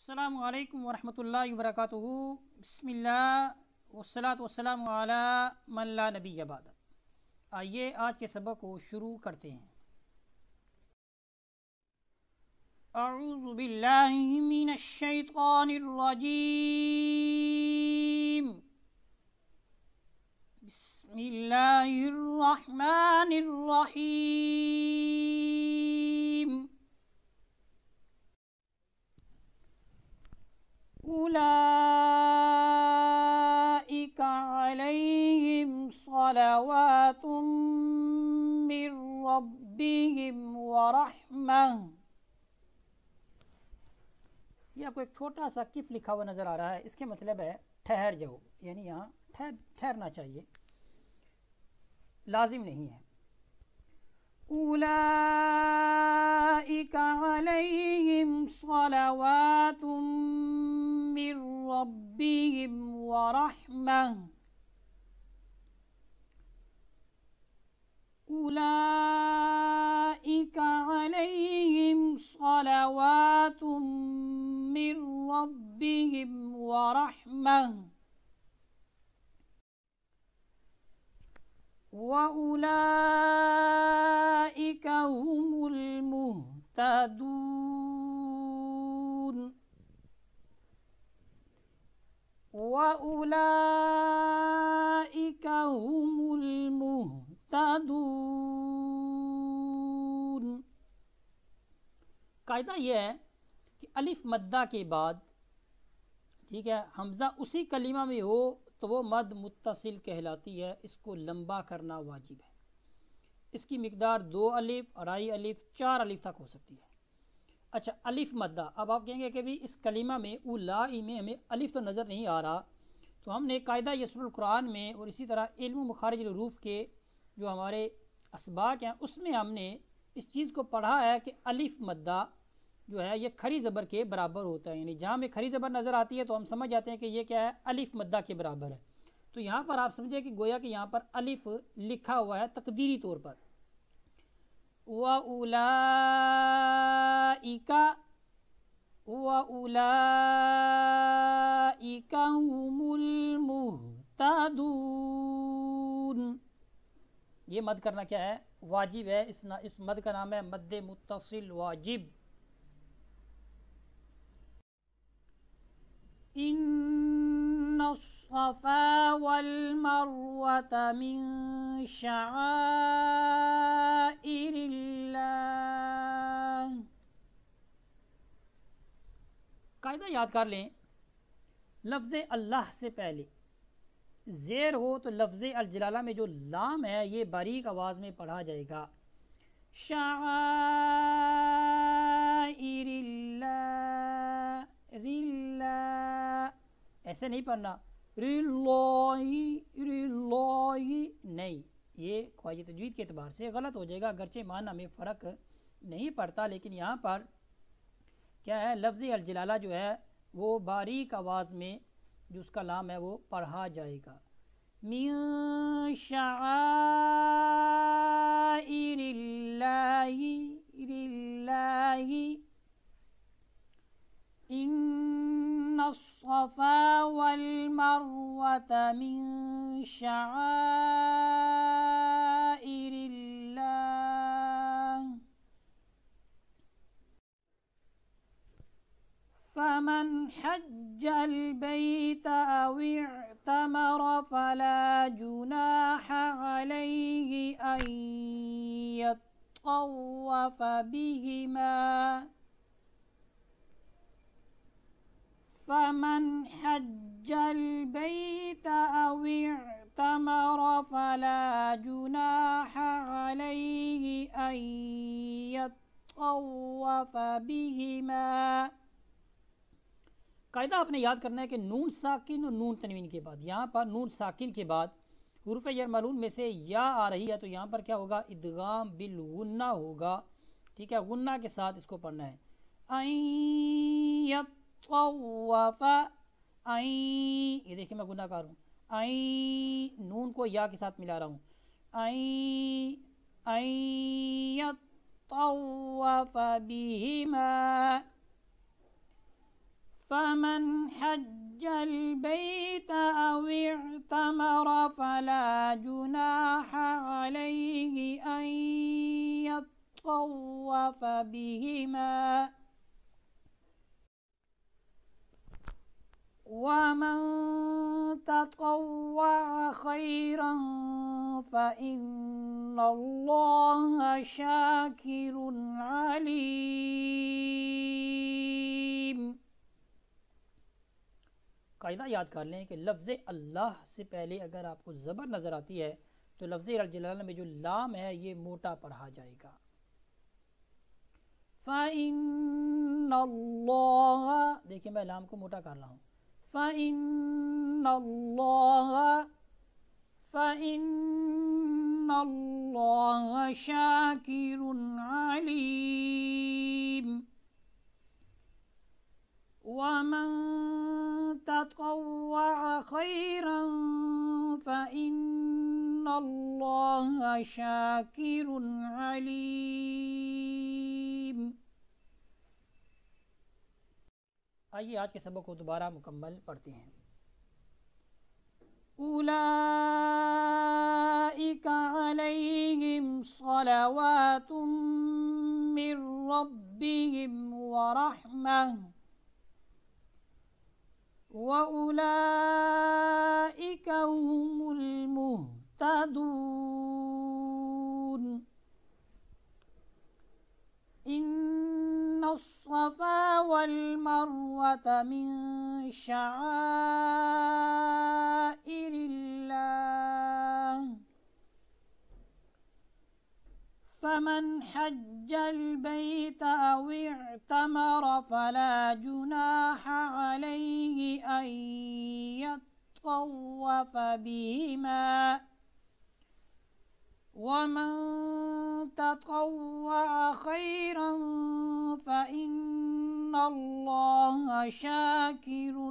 अस्सलामु अलैकुम वरहमतुल्लाहि वबरकातुहू। बिस्मिल्लाह वस्सलातु वस्सलामु अला मन ला नबिय्य बाद। आइए आज के सबक को शुरू करते हैं। अऊज़ु बिल्लाहि मिनश शैतानिर रजीम। बिस्मिल्लाहिर रहमानिर रहीम। उलाइका अलैहिम सलावातुम मिर रब्बिहिम व रहमह। ये आपको एक छोटा सा किफ लिखा हुआ नज़र आ रहा है, इसके मतलब है ठहर जाओ, यानी यहाँ ठहरना चाहिए, लाजिम नहीं है। उलाइका अलैहिम सलावातुम मिर रब्बिहिम व रहमह। उलाइका अलैहिम सलावातुम मिर रब्बिहिम व रहमह व उलाइका हुमुल मुहतदून। व उलाइका हुमुल मुहतदून। कायदा यह है कि अलिफ मद्दा के बाद, ठीक है, हमज़ा उसी कलीमा में हो तो वो मद मुत्तसिल कहलाती है, इसको लंबा करना वाजिब है। इसकी मिकदार 2 अलिफ, अढ़ाई अलिफ, 4 अलिफ तक हो सकती है। अच्छा, अलिफ मद्दा, अब आप कहेंगे कि भी इस कलीमा में उलाई में हमें अलिफ तो नज़र नहीं आ रहा, तो हमने कायदा यसरुल कुरान में और इसी तरह इल्म मुखारिज रूफ के जो हमारे असबाक हैं उसमें हमने इस चीज़ को पढ़ा है कि अलिफ मद्दा जो है ये खड़ी ज़बर के बराबर होता है, यानी जहाँ में खड़ी ज़बर नज़र आती है तो हम समझ जाते हैं कि ये क्या है, अलिफ मद्दा के बराबर है। तो यहाँ पर आप समझे कि गोया कि यहाँ पर अलिफ लिखा हुआ है तकदीरी तौर पर। व उलाइका हुमुल मुहतदून। ये मद करना क्या है, वाजिब है। इस मद का नाम है मद्दे मुत्तसिल वाजिब। इन्नस्सफ़ा वल मरवत मिन शआइरिल्लाह। कायदा याद कर लें, लफ्ज़ अल्लाह से पहले ज़ेर हो तो लफ्ज़ अल-जलाला में जो लाम है ये बारीक आवाज़ में पढ़ा जाएगा। शआइरिल्लाह, रिल्लाह ऐसे नहीं पढ़ना, रिल्लाही रिल्लाही नहीं, ये ख्वाजा तजवीद के अतबार से गलत हो जाएगा, अगरचे माना में फ़र्क नहीं पड़ता, लेकिन यहाँ पर क्या है, लफ्ज़ अल-जलाला जो है वो बारीक आवाज़ में जो उसका लाम है वो पढ़ा जाएगा। मिन शआइरिल्लाही रिल्लाही। इन्नस्सफ़ा वल मरवत मिन शआइरिल्लाह। फमन हज्जल बैत औ इअतमर फला जुनाह अलैहि अन यत्तव्वफ़ बिहिमा। फमन हज्जल बैत औ इअतमर फला जुनाह अलैहि अन यत्तव्वफ़ बिहिमा। कायदा आपने याद करना है कि नून साकिन और नून तनवीन के बाद, यहाँ पर नून साकिन के बाद हुरूफ यरमलून में से या आ रही है, तो यहाँ पर क्या होगा, इदगाम बिल गुन्ना होगा, ठीक है, गुन्ना के साथ इसको पढ़ना है। आई यत्तव्वफ़ा, आई, ये देखिए मैं गुन्नाकार हूँ, आई नून को या के साथ मिला रहा हूँ, आई आई यत्तव्वफ़ बिहिमा। فمن حج البيت أو اعتمر فلا جناح عليه أن يطوف بهما ومن تطوع خيرا فإن الله شاكر عليم۔ قاعدہ یاد کر لیں کہ لفظ اللہ سے پہلے اگر آپ کو زبر نظر آتی ہے تو لفظ جلالہ میں جو لام ہے یہ موٹا پڑھا جائے گا۔ فَإِنَّ اللَّهَ، دیکھیں میں لام کو موٹا کر رہا ہوں، فَإِنَّ اللَّهَ شَاكِرٌ عَلِيمٌ۔ وَمَن تَطَوَّعَ خَيْرًا فَإِنَّ اللَّهَ شَاكِرٌ عَلِيمٌ۔ آئیے آج کے سبق کو دوبارہ مکمل پڑھتے ہیں۔ اولئک علیہم صلوات من ربہم ورحمہ وَأُولَئِكَ هُمُ الْمُهْتَدُونَ۔ إِنَّ الصَّفَا وَالْمَرْوَةَ مِن شَعَائِرِ اللَّهِ فمن حج البيت أو اعتمر فلا جناح عليه أن يطوف بهما ومن تطوع خيرا فإن الله شاكر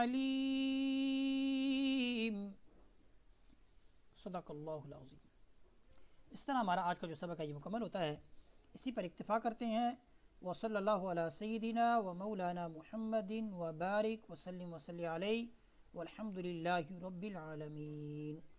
عليم۔ صدق اللہ العظیم۔ اس طرح ہمارا آج کا جو سبق ہے یہ مکمل ہوتا ہے، اسی پر اکتفا کرتے ہیں۔ وصلی اللہ علی سیدنا و مولانا محمد وبارک وسلم وصلی علیہ والحمد للہ رب العالمین۔